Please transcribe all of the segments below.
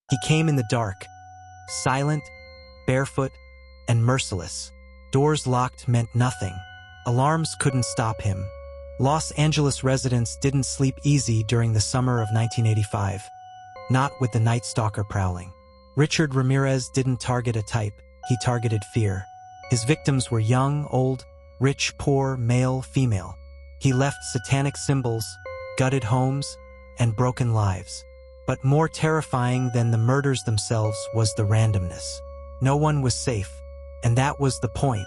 He came in the dark, silent, barefoot, and merciless. Doors locked meant nothing. Alarms couldn't stop him. Los Angeles residents didn't sleep easy during the summer of 1985. Not with the Night Stalker prowling. Richard Ramirez didn't target a type, he targeted fear. His victims were young, old, rich, poor, male, female. He left satanic symbols, gutted homes, and broken lives. But more terrifying than the murders themselves was the randomness. No one was safe, and that was the point.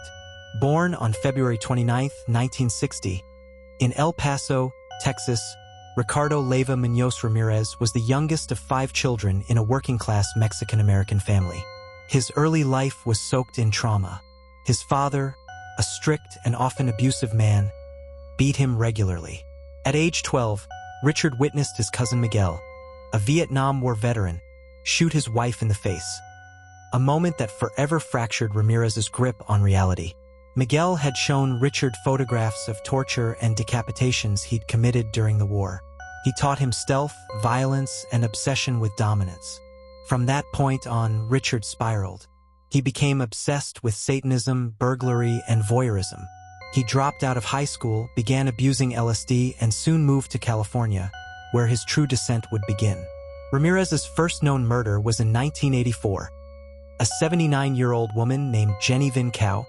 Born on February 29, 1960, in El Paso, Texas, Ricardo Leyva Muñoz Ramirez was the youngest of 5 children in a working-class Mexican-American family. His early life was soaked in trauma. His father, a strict and often abusive man, beat him regularly. At age 12, Richard witnessed his cousin Miguel, a Vietnam War veteran, shoot his wife in the face. A moment that forever fractured Ramirez's grip on reality. Miguel had shown Richard photographs of torture and decapitations he'd committed during the war. He taught him stealth, violence, and obsession with dominance. From that point on, Richard spiraled. He became obsessed with Satanism, burglary, and voyeurism. He dropped out of high school, began abusing LSD, and soon moved to California, where his true descent would begin. Ramirez's first known murder was in 1984. A 79-year-old woman named Jenny Vin Cao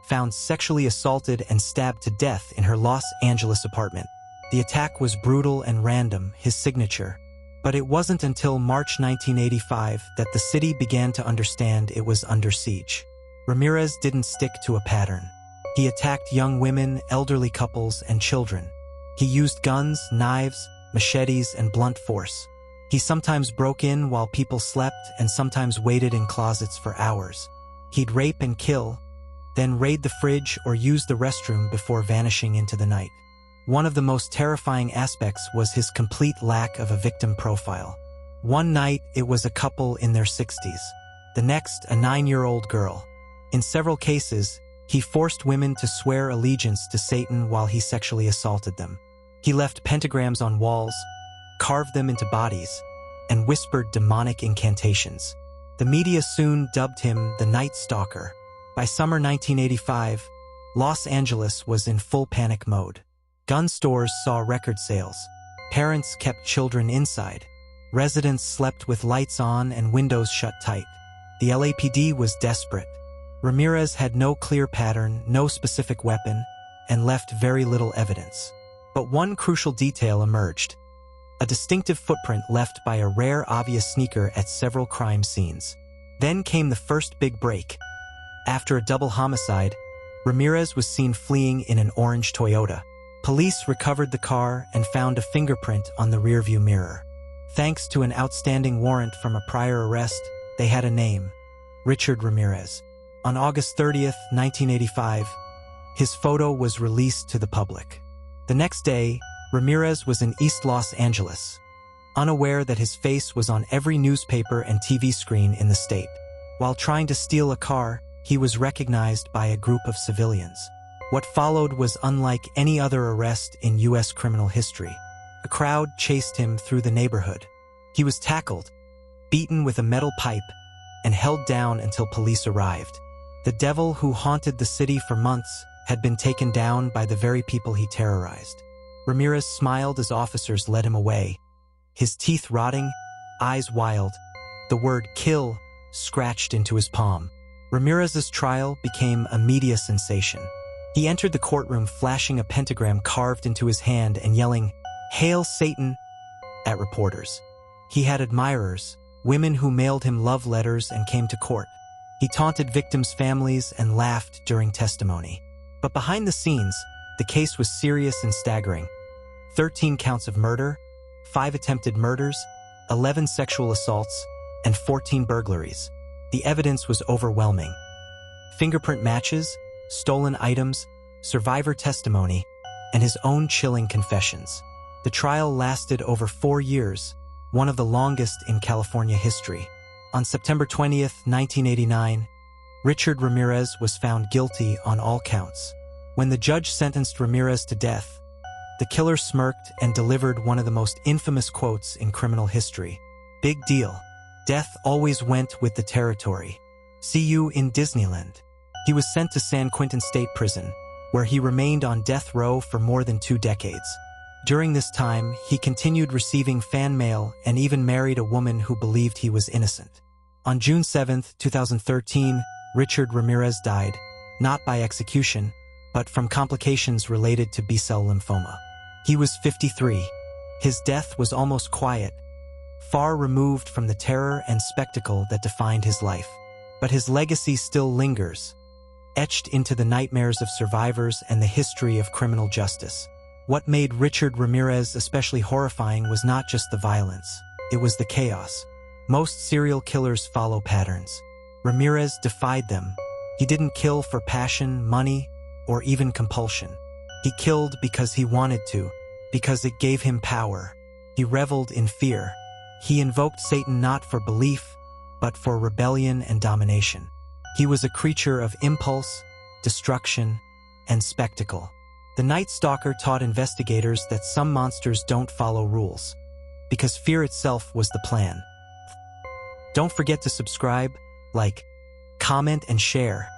found sexually assaulted and stabbed to death in her Los Angeles apartment. The attack was brutal and random, his signature. But it wasn't until March 1985 that the city began to understand it was under siege. Ramirez didn't stick to a pattern. He attacked young women, elderly couples, and children. He used guns, knives, machetes, and blunt force. He sometimes broke in while people slept and sometimes waited in closets for hours. He'd rape and kill, then raid the fridge or use the restroom before vanishing into the night. One of the most terrifying aspects was his complete lack of a victim profile. One night, it was a couple in their 60s. The next, a 9-year-old girl. In several cases, he forced women to swear allegiance to Satan while he sexually assaulted them. He left pentagrams on walls, carved them into bodies, and whispered demonic incantations. The media soon dubbed him the Night Stalker. By summer 1985, Los Angeles was in full panic mode. Gun stores saw record sales. Parents kept children inside. Residents slept with lights on and windows shut tight. The LAPD was desperate. Ramirez had no clear pattern, no specific weapon, and left very little evidence. But one crucial detail emerged. A distinctive footprint left by a rare, obvious sneaker at several crime scenes. Then came the first big break. After a double homicide, Ramirez was seen fleeing in an orange Toyota. Police recovered the car and found a fingerprint on the rearview mirror. Thanks to an outstanding warrant from a prior arrest, they had a name: Richard Ramirez. On August 30th, 1985, his photo was released to the public. The next day, Ramirez was in East Los Angeles, unaware that his face was on every newspaper and TV screen in the state. While trying to steal a car, he was recognized by a group of civilians. What followed was unlike any other arrest in U.S. criminal history. A crowd chased him through the neighborhood. He was tackled, beaten with a metal pipe, and held down until police arrived. The devil who haunted the city for months had been taken down by the very people he terrorized. Ramirez smiled as officers led him away, his teeth rotting, eyes wild, the word "kill" scratched into his palm. Ramirez's trial became a media sensation. He entered the courtroom flashing a pentagram carved into his hand and yelling, "Hail Satan!" at reporters. He had admirers, women who mailed him love letters and came to court. He taunted victims' families and laughed during testimony. But behind the scenes, the case was serious and staggering. 13 counts of murder, 5 attempted murders, 11 sexual assaults, and 14 burglaries. The evidence was overwhelming. Fingerprint matches, stolen items, survivor testimony, and his own chilling confessions. The trial lasted over 4 years, one of the longest in California history. On September 20th, 1989, Richard Ramirez was found guilty on all counts. When the judge sentenced Ramirez to death, the killer smirked and delivered one of the most infamous quotes in criminal history. "Big deal. Death always went with the territory. See you in Disneyland. He was sent to San Quentin State Prison, where he remained on death row for more than 2 decades. During this time, he continued receiving fan mail and even married a woman who believed he was innocent. On June 7, 2013, Richard Ramirez died, not by execution, but from complications related to B-cell lymphoma. He was 53. His death was almost quiet, far removed from the terror and spectacle that defined his life. But his legacy still lingers, etched into the nightmares of survivors and the history of criminal justice. What made Richard Ramirez especially horrifying was not just the violence, it was the chaos. Most serial killers follow patterns. Ramirez defied them. He didn't kill for passion, money, or even compulsion. He killed because he wanted to, because it gave him power. He reveled in fear. He invoked Satan not for belief, but for rebellion and domination. He was a creature of impulse, destruction, and spectacle. The Night Stalker taught investigators that some monsters don't follow rules, because fear itself was the plan. Don't forget to subscribe, like, comment, and share.